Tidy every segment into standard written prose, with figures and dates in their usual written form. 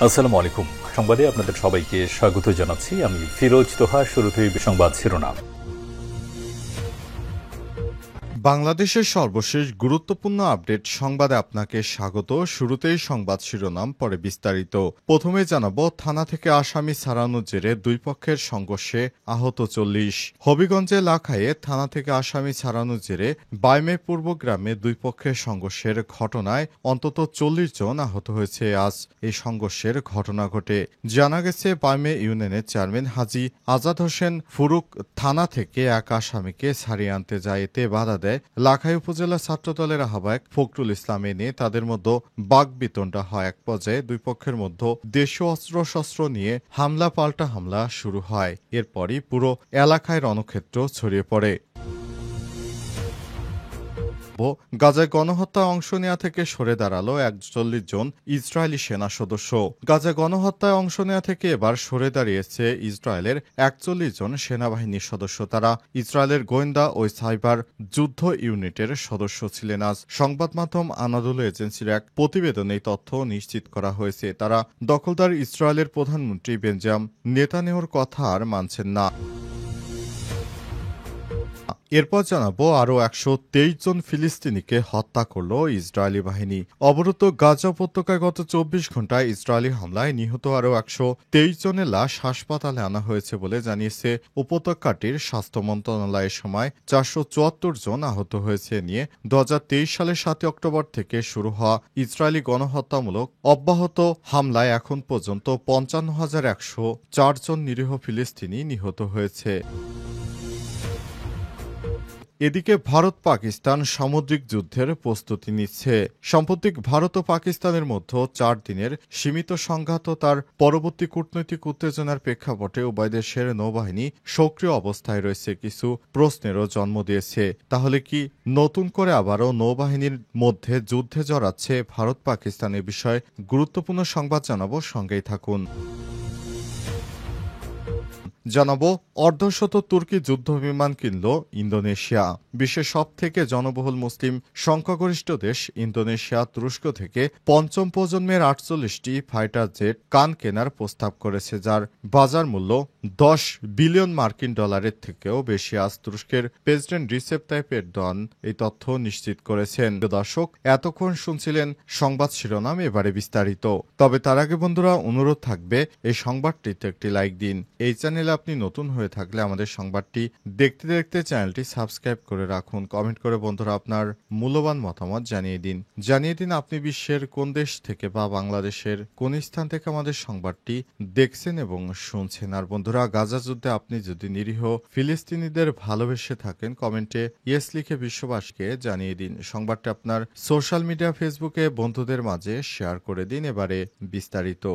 আসসালামু আলাইকুম। সংবাদে আপনাদের সবাইকে স্বাগত জানাচ্ছি। আমি ফিরোজ তোহা। শুরুতেই সংবাদ শিরোনাম। বাংলাদেশের সর্বশেষ গুরুত্বপূর্ণ আপডেট সংবাদে আপনাকে স্বাগত। শুরুতেই সংবাদ শিরোনাম, পরে বিস্তারিত। প্রথমে জানাবো, থানা থেকে আসামি ছাড়ানোর জেরে দুই পক্ষের সংঘর্ষে আহত ৪০। হবিগঞ্জে লাখাইয়ে থানা থেকে আসামি ছাড়ানোর জেরে বাইমে পূর্ব গ্রামে দুই পক্ষের সংঘর্ষের ঘটনায় অন্তত ৪০ জন আহত হয়েছে। আজ এই সংঘর্ষের ঘটনা ঘটে। জানা গেছে, বাইমে ইউনিয়নের চেয়ারম্যান হাজী আজাদ হোসেন ফুরুক থানা থেকে এক আসামিকে ছাড়িয়ে আনতে যায়। এতে বাধা দেয় লাখাই উপজেলা ছাত্রদলের আহ্বায়ক ফখরুল ইসলাম। নিয়ে তাদের মধ্যে বাকবিতণ্ডা হয়। এক পর্যায়ে দুই পক্ষের মধ্যে দেশীয় অস্ত্রশস্ত্র নিয়ে হামলা পাল্টা হামলা শুরু হয়। এরপরই পুরো এলাকায় রণক্ষেত্র ছড়িয়ে পড়ে। গাজায় গণহত্যায় অংশ নেওয়া থেকে সরে দাঁড়ালো ৪১ জন ইসরায়েলি সেনা সদস্য। গাজায় গণহত্যায় অংশ নেওয়া থেকে এবার সরে দাঁড়িয়েছে ইসরায়েলের ৪১ জন সেনাবাহিনীর সদস্য। তারা ইসরায়েলের গোয়েন্দা ও সাইবার যুদ্ধ ইউনিটের সদস্য ছিলেন। আজ সংবাদ মাধ্যম আনাদোলু এজেন্সির এক প্রতিবেদনে এই তথ্য নিশ্চিত করা হয়েছে। তারা দখলদার ইসরায়েলের প্রধানমন্ত্রী বেঞ্জামিন নেতানিয়াহুর কথা আর মানছেন না। এরপর জানাবো, আরও ১২৩ জন ফিলিস্তিনিকে হত্যা করল ইসরায়েলি বাহিনী। অবরুদ্ধ গাজা উপত্যকায় গত ২৪ ঘণ্টায় ইসরায়েলি হামলায় নিহত আরও ১২৩ জনের লাশ হাসপাতালে আনা হয়েছে বলে জানিয়েছে উপত্যকাটির স্বাস্থ্য মন্ত্রণালয়। সময় ৪৭৪ জন আহত হয়েছে। নিয়ে ২০২৩ সালের ৭ অক্টোবর থেকে শুরু হওয়া ইসরায়েলি গণহত্যামূলক অব্যাহত হামলায় এখন পর্যন্ত ৫৫,১০৪ জন নিরীহ ফিলিস্তিনি নিহত হয়েছে। এদিকে ভারত পাকিস্তান সামুদ্রিক যুদ্ধের প্রস্তুতি নিচ্ছে। সাম্প্রতিক ভারত ও পাকিস্তানের মধ্যে ৪ দিনের সীমিত সংঘাত ও তার পরবর্তী কূটনৈতিক উত্তেজনার প্রেক্ষাপটে উভয় দেশের নৌবাহিনী সক্রিয় অবস্থায় রয়েছে। কিছু প্রশ্নেরও জন্ম দিয়েছে। তাহলে কি নতুন করে আবারও নৌবাহিনীর মধ্যে যুদ্ধে জড়াচ্ছে ভারত পাকিস্তানের বিষয়ে গুরুত্বপূর্ণ সংবাদ জানাবো, সঙ্গেই থাকুন। জানাবো, অর্ধশত তুর্কি যুদ্ধবিমান কিনল ইন্দোনেশিয়া। বিশ্বের সবথেকে জনবহুল মুসলিম সংখ্যাগরিষ্ঠ দেশ ইন্দোনেশিয়া তুরস্ক থেকে পঞ্চম প্রজন্মের ৪৮টি ফাইটার জেট কান কেনার প্রস্তাব করেছে, যার বাজার মূল্য ১০ বিলিয়ন মার্কিন ডলারের থেকেও বেশি। আজ তুরস্কের প্রেসিডেন্ট রিসেপ তাইপ এরদোয়ান এই তথ্য নিশ্চিত করেছেন। দর্শক, এতক্ষণ শুনছিলেন সংবাদ শিরোনাম, এবারে বিস্তারিত। তবে তার আগে বন্ধুরা, অনুরোধ থাকবে এই সংবাদটিতে একটি লাইক দিন। এই চ্যানেলে আপনি নতুন হয়ে থাকলে আমাদের সংবাদটি দেখতে দেখতে চ্যানেলটি সাবস্ক্রাইব করে রাখুন। কমেন্ট করে বন্ধুরা আপনার মূল্যবান মতামত জানিয়ে দিন আপনি বিশ্বের কোন দেশ থেকে বা বাংলাদেশের কোন স্থান থেকে আমাদের সংবাদটি দেখছেন এবং শুনছেন। আর বন্ধুরা, গাজা যুদ্ধে আপনি যদি নিরীহ ফিলিস্তিনিদের ভালোবেসে থাকেন, কমেন্টে ইয়েস লিখে বিশ্ববাসীকে জানিয়ে দিন। সংবাদটি আপনার সোশ্যাল মিডিয়া ফেসবুকে বন্ধুদের মাঝে শেয়ার করে দিন। এবারে বিস্তারিত।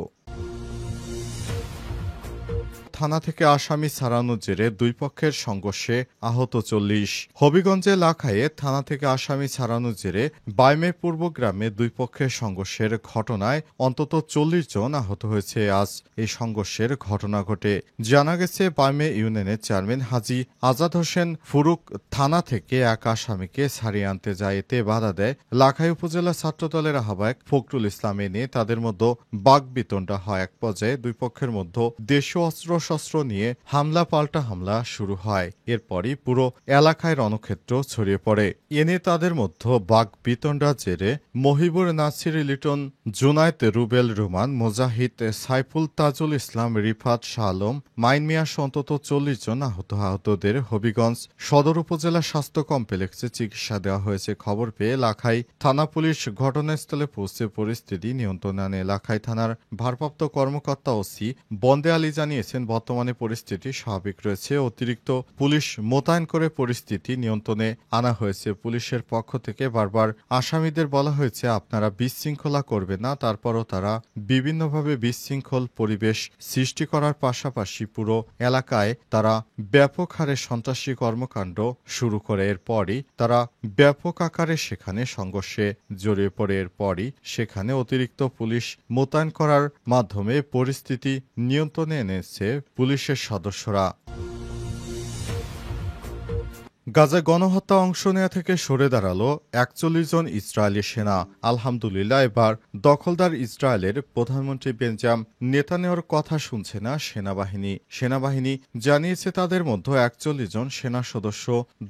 থানা থেকে আসামি ছাড়ানোর জেরে দুই পক্ষের সংঘর্ষে আহত ৪০। হবিগঞ্জে লাখাইয়ে থানা থেকে আসামি ছাড়ানোর জেরে বাইমে পূর্ব গ্রামে দুই পক্ষের সংঘর্ষের ঘটনায় অন্তত ৪০ জন আহত হয়েছে। আজ এই সংঘর্ষের ঘটনা ঘটে। জানা গেছে, বাইমে ইউনিয়নের চেয়ারম্যান হাজী আজাদ হোসেন ফুরুক থানা থেকে এক আসামিকে ছাড়িয়ে আনতে যায়। এতে বাধা দেয় লাখাই উপজেলা ছাত্রদলের আহ্বায়ক ফখরুল ইসলাম। নিয়ে তাদের মধ্যে বাকবিতণ্ডা হয়। এক পর্যায়ে দুই পক্ষের মধ্যে দেশীয় অস্ত্রশস্ত্র নিয়ে হামলা পাল্টা হামলা শুরু হয়। এরপরই পুরো এলাকায় রণক্ষেত্র ছড়িয়ে পড়ে। এনে তাদের মধ্যে বাকবিতণ্ডার জেরে মহিবুর নাসির লিটন, জুনায়েদ রুবেল রুমান, মুজাহিদ, সাইফুল তাজুল ইসলাম, রিফাত শাহ আলম, মাইন মিয়া অন্তত ৪০ জন আহতদের হবিগঞ্জ সদর উপজেলা স্বাস্থ্য কমপ্লেক্সে চিকিৎসা দেওয়া হয়েছে। খবর পেয়ে লাখাই থানা পুলিশ ঘটনাস্থলে পৌঁছে পরিস্থিতি নিয়ন্ত্রণে আনে। লাখাই থানার ভারপ্রাপ্ত কর্মকর্তা ওসি বন্দে আলী জানিয়েছেন, বর্তমানে পরিস্থিতি স্বাভাবিক রয়েছে। অতিরিক্ত পুলিশ মোতায়েন করে পরিস্থিতি নিয়ন্ত্রণে আনা হয়েছে। পুলিশের পক্ষ থেকে বারবার আসামিদের বলা হয়েছে, আপনারা বিশৃঙ্খলা করবেন না। তারপরও তারা বিভিন্নভাবে বিশৃঙ্খল পরিবেশ সৃষ্টি করার পাশাপাশি পুরো এলাকায় তারা ব্যাপক হারে সন্ত্রাসী কর্মকাণ্ড শুরু করে। এরপরই তারা ব্যাপক আকারে সেখানে সংঘর্ষে জড়িয়ে পড়ে। এরপরই সেখানে অতিরিক্ত পুলিশ মোতায়েন করার মাধ্যমে পরিস্থিতি নিয়ন্ত্রণে এনেছে পুলিশের সদস্যরা। গাজায় গণহত্যা অংশ নেওয়া থেকে সরে দাঁড়ালো ৪১ জন ইসরায়েলি সেনা। আলহামদুলিল্লাহ, এবার দখলদার ইসরায়েলের প্রধানমন্ত্রী বেঞ্জামিন নেতানিয়াহুর কথা শুনছে না সেনাবাহিনী জানিয়েছে তাদের মধ্যে ৪১ জন সেনা সদস্য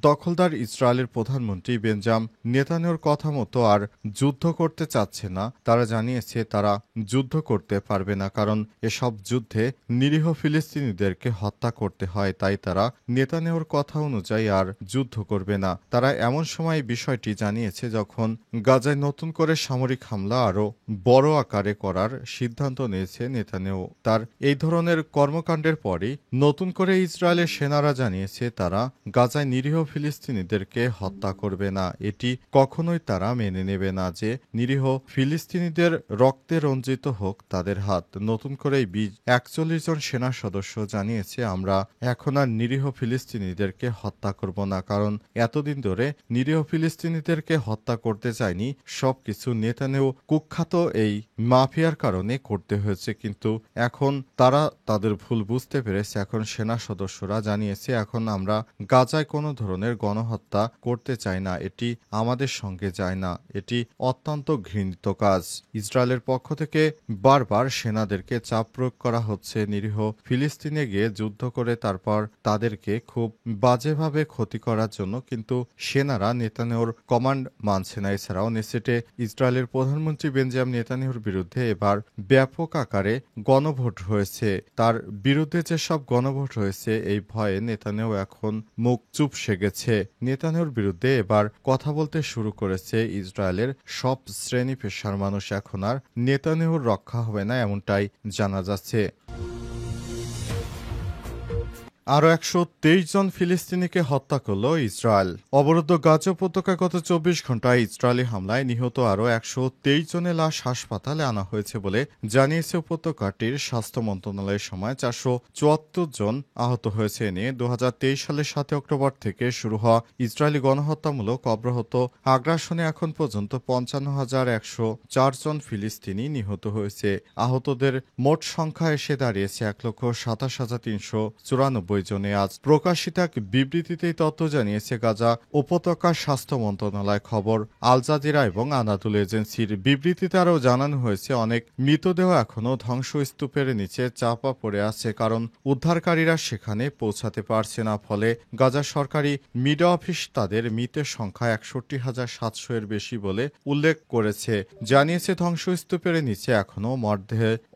দখলদার ইসরায়েলের প্রধানমন্ত্রী বেঞ্জামিন নেতানিয়াহুর কথা মতো আর যুদ্ধ করতে চাচ্ছে না। তারা জানিয়েছে তারা যুদ্ধ করতে পারবে না, কারণ এসব যুদ্ধে নিরীহ ফিলিস্তিনিদেরকে হত্যা করতে হয়। তাই তারা নেতানিয়াহুর কথা অনুযায়ী আর যুদ্ধ করবে না। তারা এমন সময় বিষয়টি জানিয়েছে যখন গাজায় নতুন করে সামরিক হামলা আরও বড় আকারে করার সিদ্ধান্ত নিয়েছে নেতানিয়াহু। তার এই ধরনের কর্মকাণ্ডের পরই নতুন করে ইসরায়েলের সেনারা জানিয়েছে তারা গাজায় নিরীহ ফিলিস্তিনিদেরকে হত্যা করবে না। এটি কখনোই তারা মেনে নেবে না যে নিরীহ ফিলিস্তিনিদের রক্তে রঞ্জিত হোক তাদের হাত। নতুন করে ৪১ জন সেনা সদস্য জানিয়েছে আমরা এখন আর নিরীহ ফিলিস্তিনিদেরকে হত্যা করব না, কারণ এতদিন ধরে নিরীহ ফিলিস্তিনিদেরকে হত্যা করতে চায়নি। সবকিছু নেতানিয়াহু কুখ্যাত এই মাফিয়ার কারণে করতে হয়েছে, কিন্তু এখন তারা তাদের ভুল বুঝতে পেরেছে। এখন সেনা সদস্যরা জানিয়েছে এখন আমরা গাজায় কোনো ধরনের গণহত্যা করতে চাই না, এটি আমাদের সঙ্গে যায় না, এটি অত্যন্ত ঘৃণিত কাজ। ইসরায়েলের পক্ষ থেকে বারবার সেনাদেরকে চাপ প্রয়োগ করা হচ্ছে নিরীহ ফিলিস্তিনে গিয়ে যুদ্ধ করে তারপর তাদেরকে খুব বাজেভাবে ক্ষতি করার জন্য, কিন্তু সেনারা নেতানিয়াহুর কমান্ড মানছে না। এছাড়াও নেসেটে ইসরায়েলের প্রধানমন্ত্রী বেঞ্জামিন নেতানিয়াহুর বিরুদ্ধে এবার ব্যাপক আকারে গণভোট হয়েছে। তার বিরুদ্ধে যেসব গণভোট হয়েছে এই ভয়ে নেতানিয়াহু এখন মুখ চুপসে গেছে। নেতানিয়াহুর বিরুদ্ধে এবার কথা বলতে শুরু করেছে ইসরায়েলের সব শ্রেণী পেশার মানুষ। এখন আর নেতানিয়াহুর রক্ষা হবে না এমনটাই জানা যাচ্ছে। আরও ১২৩ জন ফিলিস্তিনিকে হত্যা করল ইসরায়েল। অবরুদ্ধ গাজা উপত্যকায় গত ২৪ ঘণ্টায় ইসরায়েলি হামলায় নিহত আরও ১২৩ জনের লাশ হাসপাতালে আনা হয়েছে বলে জানিয়েছে উপত্যকাটির স্বাস্থ্য মন্ত্রণালয়ের। সময় ৪৭৪ জন আহত হয়েছে। এ নিয়ে ২০২৩ সালের ৭ অক্টোবর থেকে শুরু হওয়া ইসরায়েলি গণহত্যামূলক অব্যাহত আগ্রাসনে এখন পর্যন্ত ৫৫,১০৪ জন ফিলিস্তিনি নিহত হয়েছে। আহতদের মোট সংখ্যা এসে দাঁড়িয়েছে ১,২৭,৩৯৪ জনে। আজ প্রকাশিত এক বিবৃতিতে তথ্য জানিয়েছে গাজা উপত্যকার স্বাস্থ্য মন্ত্রণালয়। খবর আল জাজিরা এবং আনাদুল এজেন্সির বিবৃতিতে আরও জানানো হয়েছে অনেক মৃতদেহ এখনও ধ্বংসস্তূপের নিচে চাপা পড়ে আছে, কারণ উদ্ধারকারীরা সেখানে পৌঁছাতে পারছে না। ফলে গাজা সরকারি মিডিয়া অফিস তাদের মৃতের সংখ্যা ৬১,৭০০ এর বেশি বলে উল্লেখ করেছে। জানিয়েছে ধ্বংসস্তূপের নিচে এখনও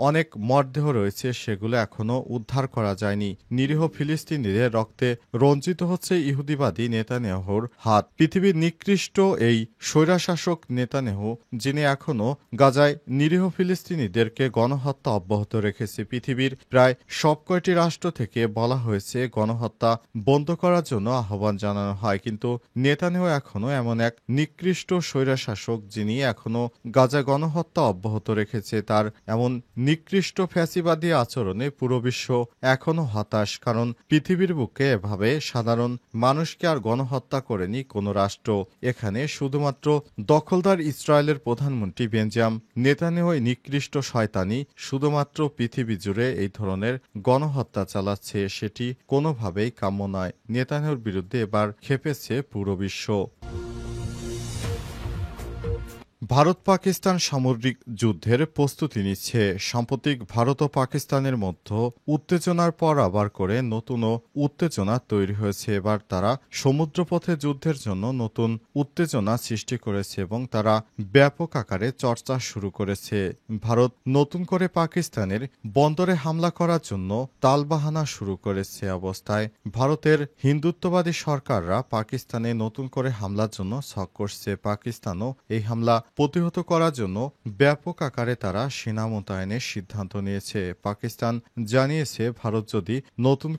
অনেক মরদেহ রয়েছে, সেগুলো এখনও উদ্ধার করা যায়নি। নিরীহ ফিলিস্তিনিদের রক্তে রঞ্জিত হচ্ছে ইহুদিবাদী নেতানিয়াহুর হাত। পৃথিবীর নিকৃষ্ট এই স্বৈরশাসক নেতানিয়াহু, যিনি এখনও গাজায় নিরীহ ফিলিস্তিনিদেরকে গণহত্যা অব্যাহত রেখেছে। পৃথিবীর প্রায় সবকয়টি রাষ্ট্র থেকে বলা হয়েছে গণহত্যা বন্ধ করার জন্য আহ্বান জানানো হয়, কিন্তু নেতানিয়াহু এখনও এমন এক নিকৃষ্ট স্বৈরশাসক যিনি এখনও গাজায় গণহত্যা অব্যাহত রেখেছে। তার এমন নিকৃষ্ট ফ্যাসিবাদী আচরণে পুরো বিশ্ব এখনও হতাশ, কারণ পৃথিবীর বুকে এভাবে সাধারণ মানুষকে আর গণহত্যা করেনি কোনো রাষ্ট্র। এখানে শুধুমাত্র দখলদার ইসরায়েলের প্রধানমন্ত্রী বেঞ্জামিন নেতানিয়াহু নিকৃষ্ট শয়তানি শুধুমাত্র পৃথিবী জুড়ে এই ধরনের গণহত্যা চালাচ্ছে, সেটি কোনোভাবেই কাম্য নয়। নেতানিয়াহুর বিরুদ্ধে এবার খেপেছে পুরো বিশ্ব। ভারত পাকিস্তান সামরিক যুদ্ধের প্রস্তুতি নিচ্ছে। সাম্প্রতিক ভারত ও পাকিস্তানের মধ্যে উত্তেজনার পর আবার করে নতুন উত্তেজনা তৈরি হয়েছে। এবার তারা সমুদ্রপথে যুদ্ধের জন্য নতুন উত্তেজনা সৃষ্টি করেছে এবং তারা ব্যাপক আকারে চর্চা শুরু করেছে। ভারত নতুন করে পাকিস্তানের বন্দরে হামলা করার জন্য তালবাহানা শুরু করেছে। অবস্থায় ভারতের হিন্দুত্ববাদী সরকাররা পাকিস্তানে নতুন করে হামলার জন্য ছক করছে। পাকিস্তানও এই হামলা প্রতিহত করার জন্য ব্যাপক আকারে তারা সেনা মোতায়েনের সিদ্ধান্ত নিয়েছে। পাকিস্তান জানিয়েছে ভারত যদি নতুন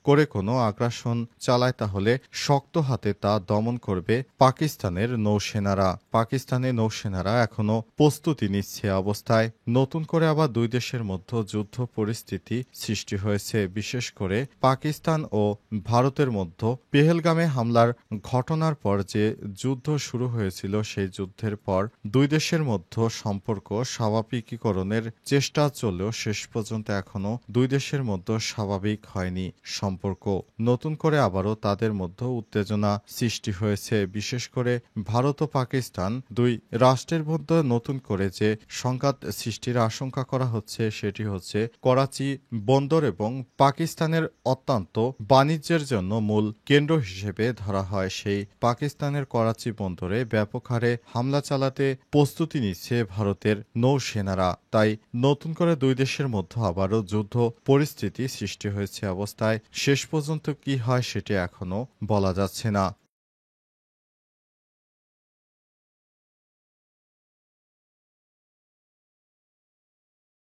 করে কোনো আগ্রাসন চালায় তাহলে শক্ত হাতে তা দমন করবে পাকিস্তানের নৌসেনারা। পাকিস্তানের নৌসেনারা এখনও প্রস্তুতি নিচ্ছে। অবস্থায় নতুন করে আবার দুই দেশের মধ্যে যুদ্ধ পরিস্থিতি সৃষ্টি হয়েছে। বিশেষ করে পাকিস্তান ও ভারতের মধ্যে পেহেলগামে হামলার ঘটনার পর যে যুদ্ধ শুরু হয়েছিল সেই যুদ্ধের পর দুই দেশের মধ্যে সম্পর্ক স্বাভাবিকীকরণের চেষ্টা চললেও শেষ পর্যন্ত এখনো দুই দেশের মধ্যে স্বাভাবিক হয়নি সম্পর্ক। নতুন করে আবারও তাদের মধ্যে উত্তেজনা সৃষ্টি হয়েছে। বিশেষ করে ভারত ও পাকিস্তান দুই রাষ্ট্রের মধ্যে নতুন করে যে সংঘাত সৃষ্টির আশঙ্কা করা হচ্ছে সেটি হচ্ছে করাচি বন্দর এবং পাকিস্তানের অত্যন্ত বাণিজ্যের জন্য মূল কেন্দ্র হিসেবে ধরা হয় সেই পাকিস্তানের করাচি বন্দরে ব্যাপক হারে হামলা চালাতে প্রস্তুতি নিচ্ছে ভারতের নৌসেনারা। তাই নতুন করে দুই দেশের মধ্যে আবারও যুদ্ধ পরিস্থিতি সৃষ্টি হয়েছে অবস্থায় শেষ পর্যন্ত কি হয় সেটি এখনো বলা যাচ্ছে না।